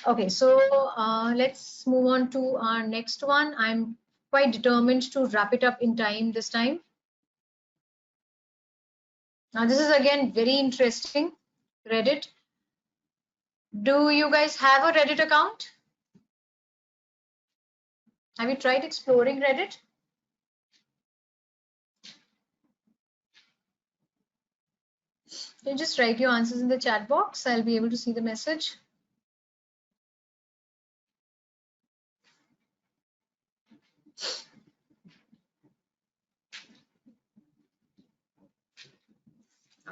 Okay, so let's move on to our next one. I'm quite determined to wrap it up in time this time. Now, this is again very interesting. Reddit. Do you guys have a Reddit account? Have you tried exploring Reddit? Can you just write your answers in the chat box? I'll be able to see the message.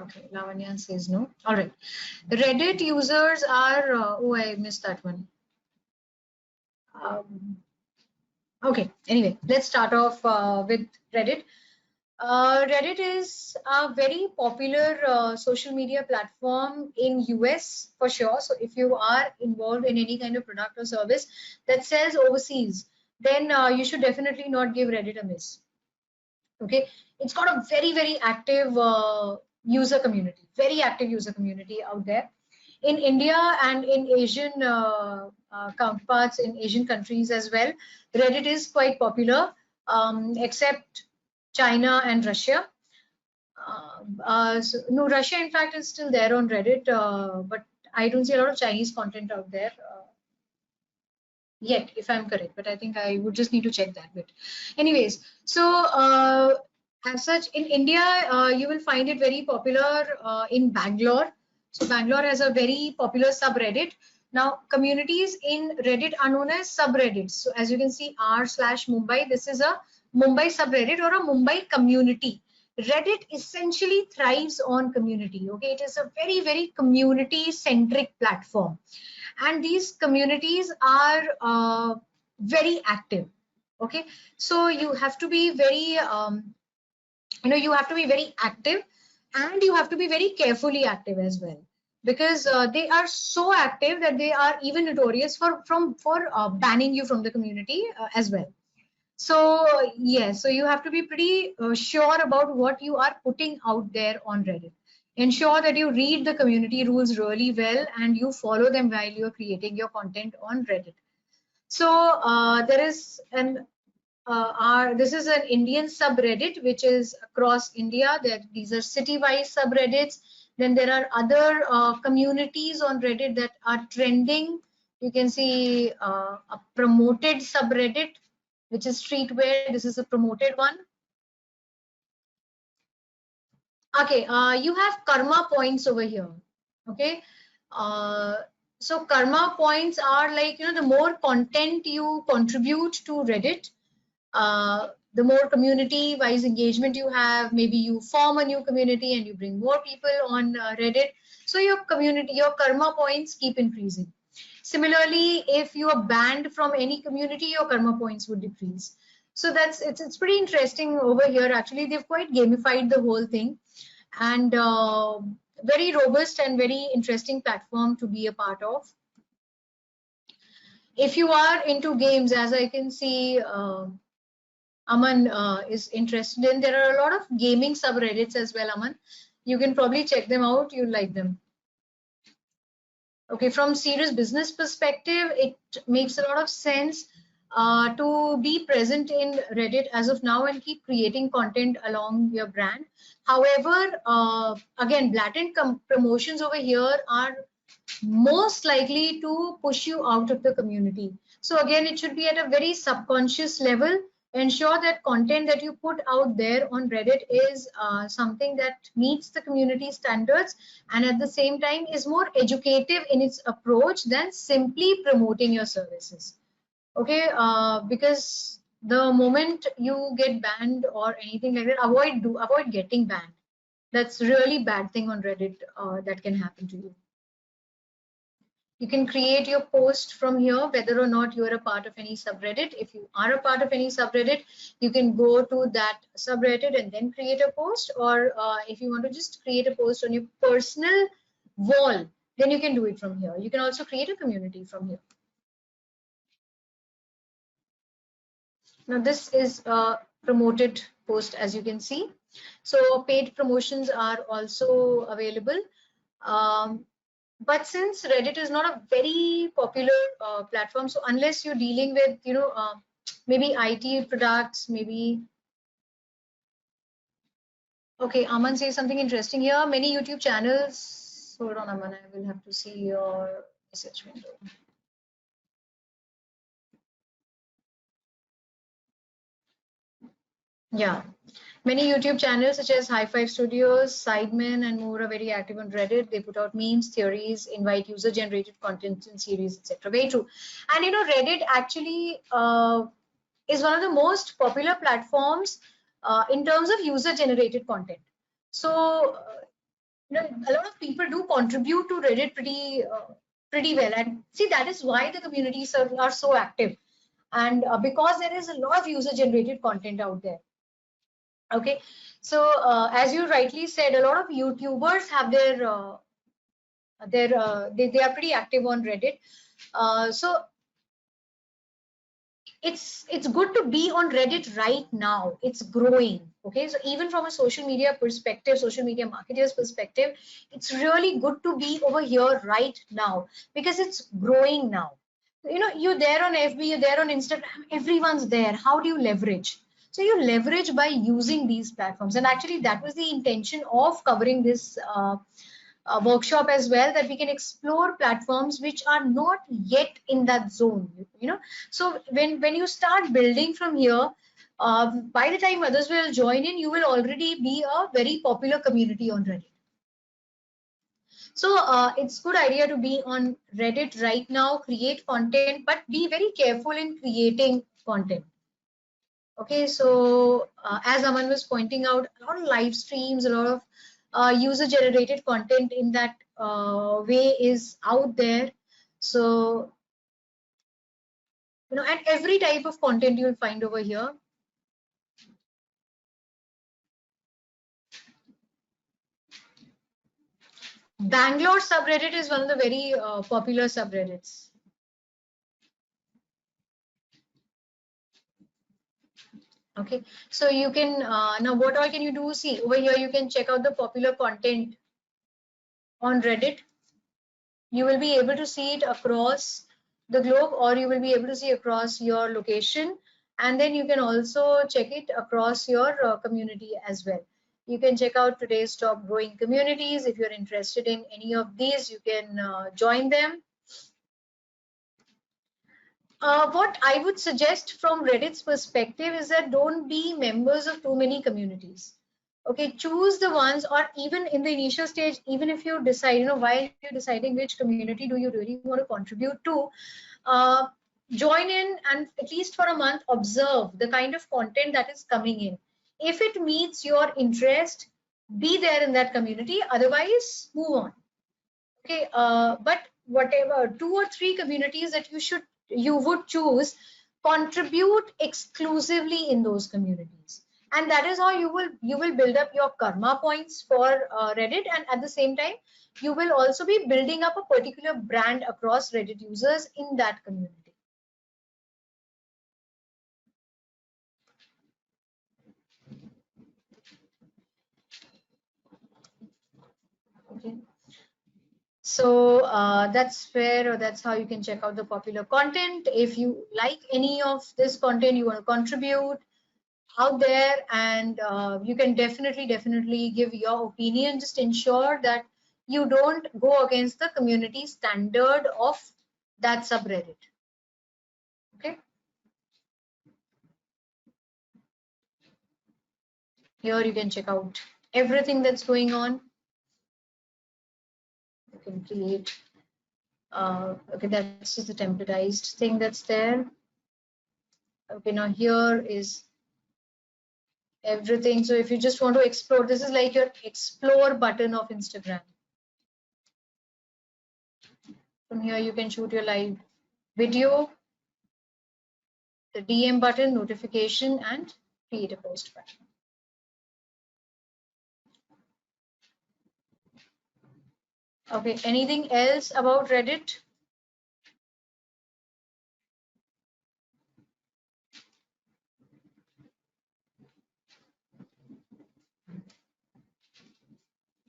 Okay, Lavanya says no. All right. Reddit users are, oh, I missed that one. Okay, anyway, let's start off with Reddit. Reddit is a very popular social media platform in US for sure. So if you are involved in any kind of product or service that sells overseas, then you should definitely not give Reddit a miss. Okay, it's got a very active user community, very active user community out there. In India and in Asian counterparts in Asian countries as well, Reddit is quite popular, except China and Russia. No, Russia in fact is still there on Reddit, but I don't see a lot of Chinese content out there yet, if I'm correct, but I think I would just need to check that bit. Anyways, so as such, in India, you will find it very popular in Bangalore. So Bangalore has a very popular subreddit. Now, communities in Reddit are known as subreddits. So as you can see, r/Mumbai, this is a Mumbai subreddit or a Mumbai community. Reddit essentially thrives on community. Okay, it is a very community-centric platform, and these communities are very active. Okay, so you have to be very you have to be very active, and you have to be very carefully active as well, because they are so active that they are even notorious for banning you from the community as well. So yes, so you have to be pretty sure about what you are putting out there on Reddit. Ensure that you read the community rules really well and you follow them while you're creating your content on Reddit. So there is an this is an Indian subreddit which is across India. These are city-wise subreddits. Then there are other communities on Reddit that are trending. You can see a promoted subreddit, which is streetwear. This is a promoted one. Okay, you have karma points over here. Okay, so karma points are like, the more content you contribute to Reddit, the more community wise engagement you have. Maybe you form a new community and you bring more people on Reddit, so your karma points keep increasing. Similarly, if you are banned from any community, your karma points would decrease. So it's pretty interesting over here. Actually, they've quite gamified the whole thing, and very robust and very interesting platform to be a part of. If you are into games, as I can see, Aman is interested in, there are a lot of gaming subreddits as well, Aman. You can probably check them out. You'll like them. Okay, from serious business perspective, it makes a lot of sense to be present in Reddit as of now and keep creating content along your brand. However, again, blatant promotions over here are most likely to push you out of the community. So again, it should be at a very subconscious level. Ensure that content that you put out there on Reddit is something that meets the community standards, and at the same time is more educative in its approach than simply promoting your services. Okay, because the moment you get banned or anything like that, avoid getting banned. That's really bad thing on Reddit that can happen to you. You can create your post from here, whether or not you are a part of any subreddit. If you are a part of any subreddit, you can go to that subreddit and then create a post, or if you want to just create a post on your personal wall, then you can do it from here. You can also create a community from here. Now this is a promoted post, as you can see. So paid promotions are also available. But since Reddit is not a very popular platform, so unless you're dealing with, maybe IT products, maybe. Okay, Aman says something interesting here. Many YouTube channels. Hold on, Aman. I will have to see your message window. Yeah. Many YouTube channels such as High Five Studios, Sidemen, and more are very active on Reddit. They put out memes, theories, invite user-generated content in series, etc. Very true. And Reddit actually is one of the most popular platforms in terms of user-generated content. So, a lot of people do contribute to Reddit pretty well. And see, that is why the communities are so active. And because there is a lot of user-generated content out there. Okay, so as you rightly said, a lot of YouTubers have they are pretty active on Reddit. So it's good to be on Reddit right now. It's growing. Okay, so even from a social media perspective, social media marketers perspective, it's really good to be over here right now because it's growing now. You're there on FB, you're there on Instagram, everyone's there. How do you leverage? So you leverage by using these platforms, and actually that was the intention of covering this workshop as well, that we can explore platforms which are not yet in that zone. So when you start building from here, by the time others will join in, you will already be a very popular community on Reddit. So it's good idea to be on Reddit right now, create content, but be very careful in creating content. Okay, so as Aman was pointing out, a lot of live streams, a lot of user generated content in that way is out there. So, and every type of content you'll find over here. Bangalore subreddit is one of the very popular subreddits. Okay, so you can now what all can you do? See over here, you can check out the popular content on Reddit. You will be able to see it across the globe, or you will be able to see across your location, and then you can also check it across your community as well. You can check out today's top growing communities. If you're interested in any of these, you can join them. What I would suggest from Reddit's perspective is that don't be members of too many communities. Okay, choose the ones, or even in the initial stage, even if you decide, while you're deciding which community do you really want to contribute to, join in and at least for a month, observe the kind of content that is coming in. If it meets your interest, be there in that community, otherwise move on. Okay, but whatever 2 or 3 communities that you would choose, contribute exclusively in those communities, and that is how you will build up your karma points for Reddit, and at the same time you will also be building up a particular brand across Reddit users in that community. Okay. So that's where, or that's how you can check out the popular content. If you like any of this content, you want to contribute out there, and you can definitely give your opinion. Just ensure that you don't go against the community standard of that subreddit. Okay. Here you can check out everything that's going on. You can create okay, that's just the templatized thing that's there. Okay, now here is everything. So if you just want to explore, this is like your explore button of Instagram. From here you can shoot your live video, the DM button, notification, and create a post button. Okay, anything else about Reddit?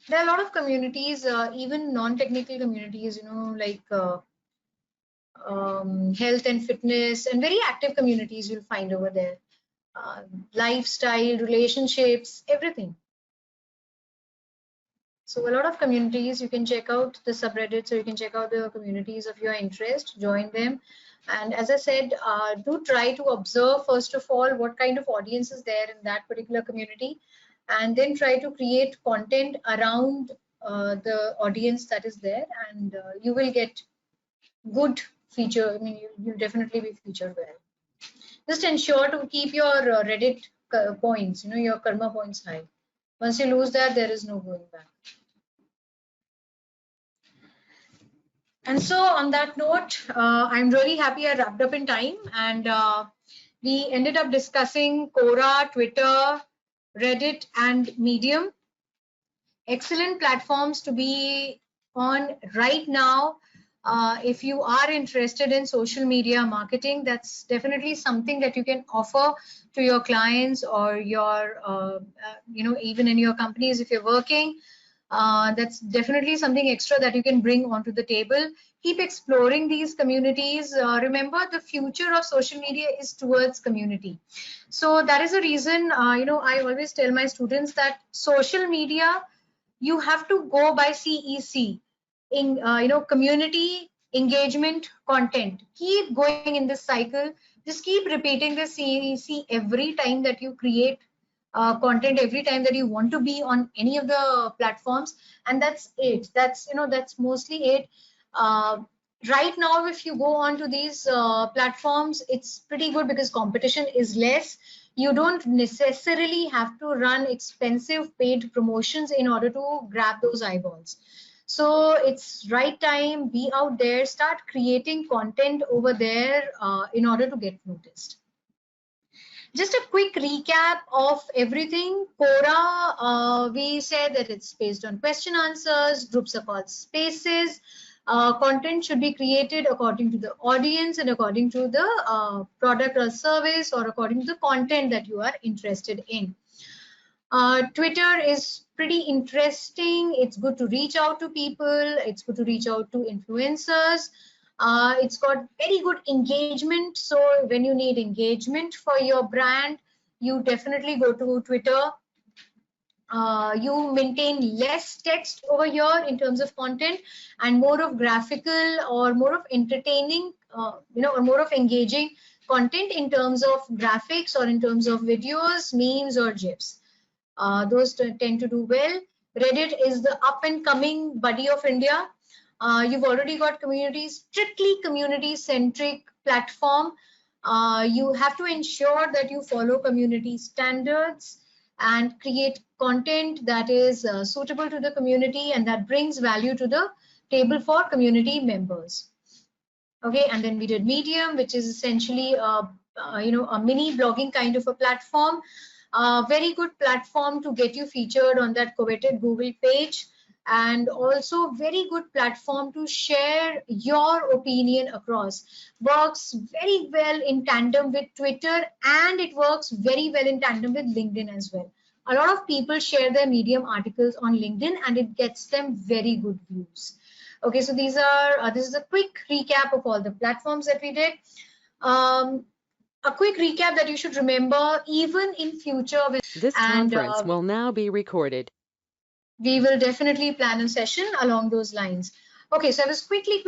There are a lot of communities, even non-technical communities, like health and fitness, and very active communities you'll find over there. Uh, Lifestyle, relationships, everything. So a lot of communities, you can check out the subreddits, or you can check out the communities of your interest, join them. And as I said, do try to observe, first of all, what kind of audience is there in that particular community, and then try to create content around the audience that is there, and you will get good feature. I mean, you'll definitely be featured well. Just ensure to keep your Reddit points, your karma points high. Once you lose that, there is no going back. And so on that note, I'm really happy I wrapped up in time, and we ended up discussing Quora, Twitter, Reddit, and Medium. Excellent platforms to be on right now. If you are interested in social media marketing, that's definitely something that you can offer to your clients, or your, even in your companies if you're working. That's definitely something extra that you can bring onto the table. Keep exploring these communities. Remember, the future of social media is towards community. So that is the reason, I always tell my students that social media, you have to go by CEC, in community, engagement, content. Keep going in this cycle. Just keep repeating the CEC every time that you create content, every time that you want to be on any of the platforms, and that's it. That's mostly it. uh, right now, if you go on to these platforms, it's pretty good because competition is less. You don't necessarily have to run expensive paid promotions in order to grab those eyeballs. So it's right time, be out there, start creating content over there in order to get noticed. Just a quick recap of everything. Quora, we said that it's based on question answers. Groups are called spaces. Content should be created according to the audience and according to the product or service, or according to the content that you are interested in. Twitter is pretty interesting. It's good to reach out to people. It's good to reach out to influencers. It's got very good engagement. So when you need engagement for your brand, you definitely go to Twitter. You maintain less text over here in terms of content, and more of graphical or more of entertaining, or more of engaging content in terms of graphics, or in terms of videos, memes, or GIFs. Those tend to do well. Reddit is the up and coming buddy of India. You've already got communities, strictly community centric platform. You have to ensure that you follow community standards and create content that is suitable to the community and that brings value to the table for community members. Okay, and then we did Medium, which is essentially a mini blogging kind of a platform. Very good platform to get you featured on that coveted Google page, and also very good platform to share your opinion across. Works very well in tandem with Twitter, and it works very well in tandem with LinkedIn as well. A lot of people share their Medium articles on LinkedIn, and it gets them very good views. Okay, so these are this is a quick recap of all the platforms that we did. A quick recap that you should remember even in future. This conference will now be recorded. We will definitely plan a session along those lines. Okay, so I was quickly,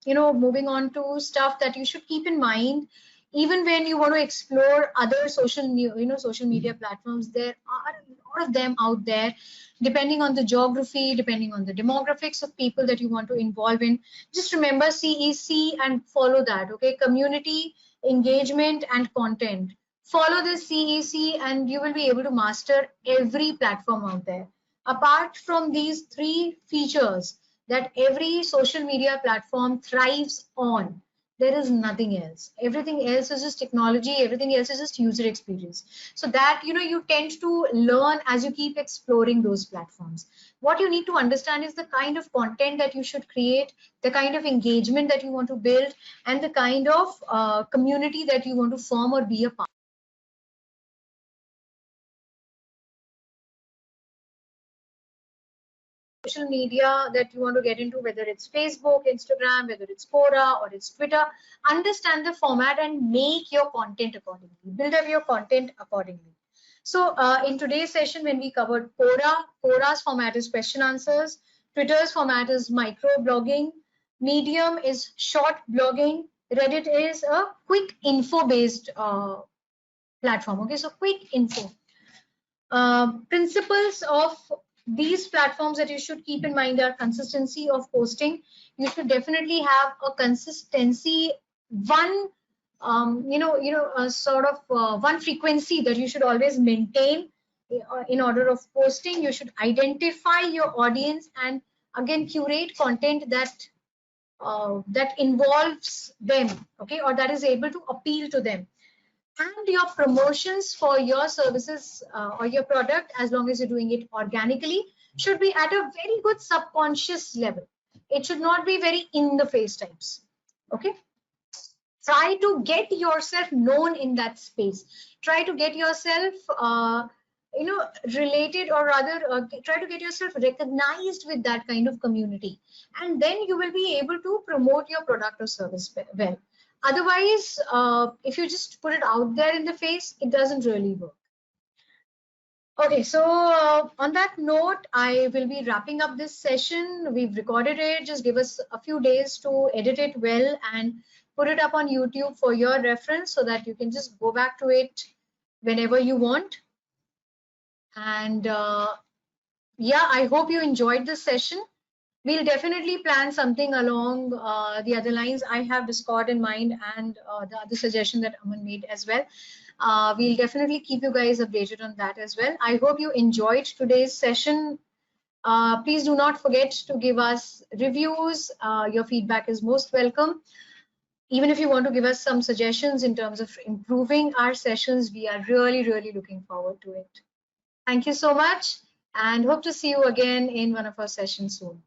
moving on to stuff that you should keep in mind. Even when you want to explore other social media platforms, there are a lot of them out there, depending on the geography, depending on the demographics of people that you want to involve in. Just remember CEC and follow that, okay? Community, engagement, and content. Follow this CEC and you will be able to master every platform out there. Apart from these three features that every social media platform thrives on, there is nothing else. Everything else is just technology. Everything else is just user experience. So that, you tend to learn as you keep exploring those platforms. What you need to understand is the kind of content that you should create, the kind of engagement that you want to build, and the kind of community that you want to form or be a part. social media that you want to get into, whether it's Facebook, Instagram, whether it's Quora or it's Twitter, understand the format and make your content accordingly. Build up your content accordingly. So in today's session, when we covered Quora's format is question answers, Twitter's format is micro blogging, Medium is short blogging, Reddit is a quick info based platform. Okay, so quick info. Principles of these platforms that you should keep in mind are consistency of posting. You should definitely have a consistency, one sort of one frequency that you should always maintain in order of posting. You should identify your audience and again curate content that that involves them, okay, or that is able to appeal to them. And your promotions for your services or your product, as long as you're doing it organically, should be at a very good subconscious level. It should not be very in the face types. Okay. Try to get yourself known in that space. Try to get yourself, related, or rather try to get yourself recognized with that kind of community. And then you will be able to promote your product or service well. Otherwise, if you just put it out there in the face, it doesn't really work. Okay, so on that note, I will be wrapping up this session. We've recorded it. Just give us a few days to edit it well and put it up on YouTube for your reference so that you can just go back to it whenever you want. And yeah, I hope you enjoyed this session. We'll definitely plan something along the other lines. I have Discord in mind and the other suggestion that Aman made as well. We'll definitely keep you guys updated on that as well. I hope you enjoyed today's session. Please do not forget to give us reviews. Your feedback is most welcome. Even if you want to give us some suggestions in terms of improving our sessions, we are really, really looking forward to it. Thank you so much and hope to see you again in one of our sessions soon.